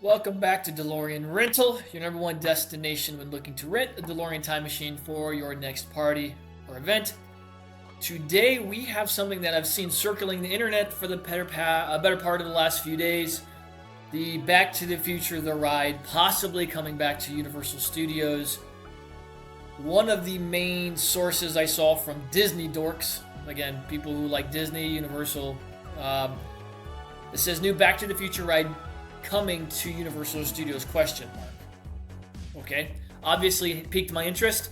Welcome back to DeLorean Rental, your number one destination when looking to rent a DeLorean time machine for your next party or event. Today we have something that I've seen circling the internet for the better part of the last few days. The Back to the Future The Ride possibly coming back to Universal Studios. One of the main sources I saw from Disney dorks, again, people who like Disney, Universal, it says new Back to the Future ride coming to Universal Studios, question mark. Okay, obviously it piqued my interest.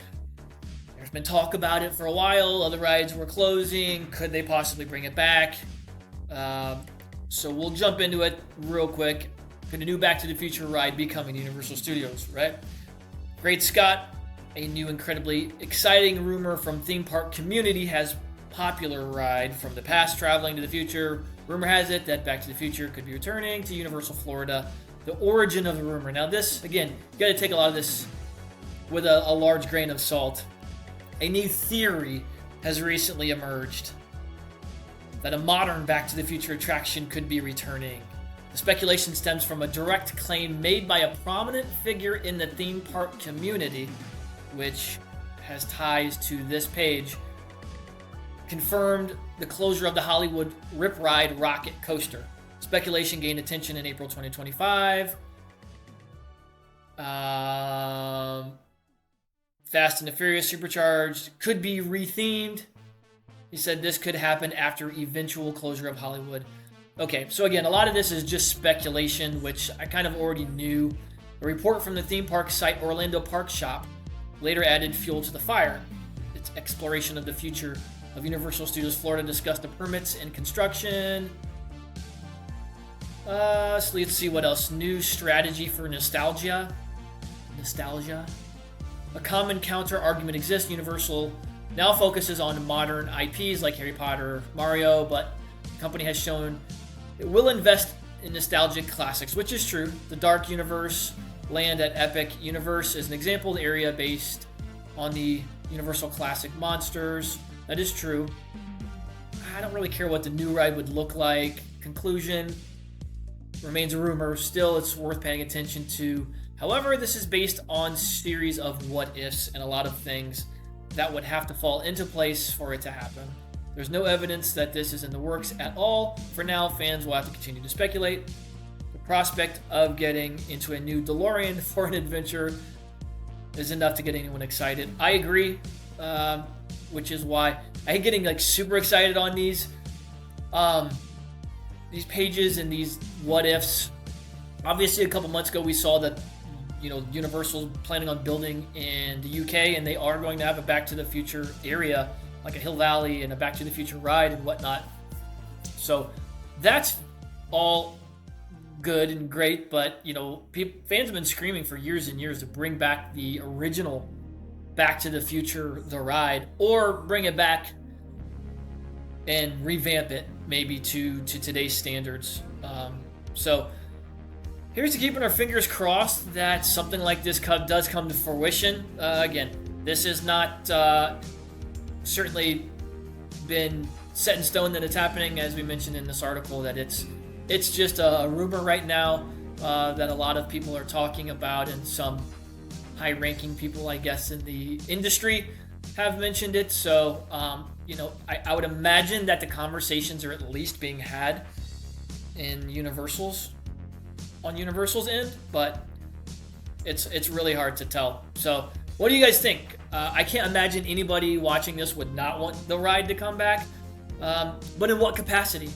There's been talk about it for a while. Other rides were closing. Could they possibly bring it back? So we'll jump into it real quick. Could a new Back to the Future ride be coming to Universal Studios, right? Great Scott, a new incredibly exciting rumor from theme park community has popular ride from the past traveling to the future. Rumor has it that Back to the Future could be returning to Universal Florida. The origin of the rumor. Now this, again, you got to take a lot of this with a large grain of salt. A new theory has recently emerged that a modern Back to the Future attraction could be returning. The speculation stems from a direct claim made by a prominent figure in the theme park community, which has ties to this page, confirmed the closure of the Hollywood Rip Ride rocket coaster. Speculation gained attention in April 2025. Fast and the Furious Supercharged could be rethemed. He said this could happen after eventual closure of Hollywood. Okay, so again, a lot of this is just speculation, which I kind of already knew. A report from the theme park site Orlando Park Shop later added fuel to the fire. Its exploration of the future of Universal Studios Florida discussed the permits and construction. So let's see what else. New strategy for nostalgia. A common counter argument exists. Universal now focuses on modern IPs like Harry Potter, Mario, but the company has shown it will invest in nostalgic classics, which is true. The Dark Universe land at Epic Universe is an example. The area based on the Universal classic monsters. That is true. I don't really care what the new ride would look like. Conclusion remains a rumor. Still, it's worth paying attention to. However, this is based on series of what ifs and a lot of things that would have to fall into place for it to happen. There's no evidence that this is in the works at all. For now, fans will have to continue to speculate. The prospect of getting into a new DeLorean for an adventure is enough to get anyone excited. I agree. Which is why I hate getting like super excited on these pages and these what ifs. Obviously, a couple months ago we saw that Universal's planning on building in the UK, and they are going to have a Back to the Future area, like a Hill Valley and a Back to the Future ride and whatnot. So that's all good and great, but fans have been screaming for years and years to bring back the original Back to the Future, the ride, or bring it back and revamp it maybe to today's standards. So here's to keeping our fingers crossed that something like this does come to fruition. Again, this is not certainly been set in stone that it's happening, as we mentioned in this article, that it's just a rumor right now that a lot of people are talking about, and some high-ranking people, I guess, in the industry have mentioned it. So, I would imagine that the conversations are at least being had on Universal's end, but it's really hard to tell. So, what do you guys think? I can't imagine anybody watching this would not want the ride to come back, but in what capacity,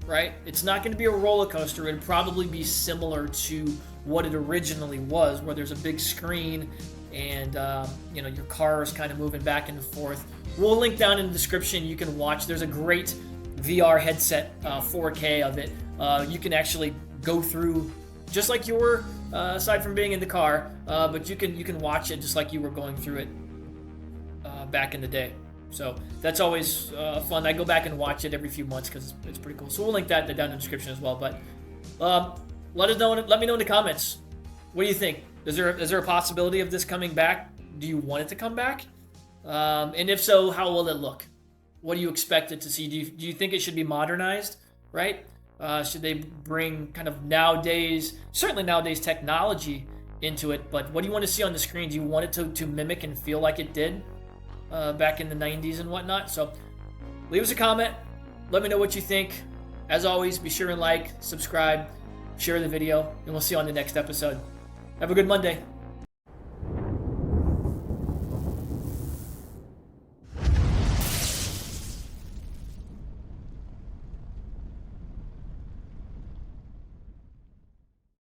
right? It's not going to be a roller coaster. It'd probably be similar to what it originally was, where there's a big screen and your car is kind of moving back and forth. We'll link down in the description. You can watch. There's a great VR headset, 4K of it. You can actually go through just like you were, aside from being in the car, but you can watch it just like you were going through it back in the day. So that's always fun. I go back and watch it every few months because it's pretty cool. So we'll link that down in the description as well. But let me know in the comments. What do you think? Is there a possibility of this coming back? Do you want it to come back? And if so, how will it look? What do you expect it to see? Do you think it should be modernized? Right? Should they bring kind of certainly nowadays technology into it? But what do you want to see on the screen? Do you want it to mimic and feel like it did back in the 90s and whatnot? So leave us a comment. Let me know what you think. As always, be sure and like, subscribe, share the video, and we'll see you on the next episode. Have a good Monday.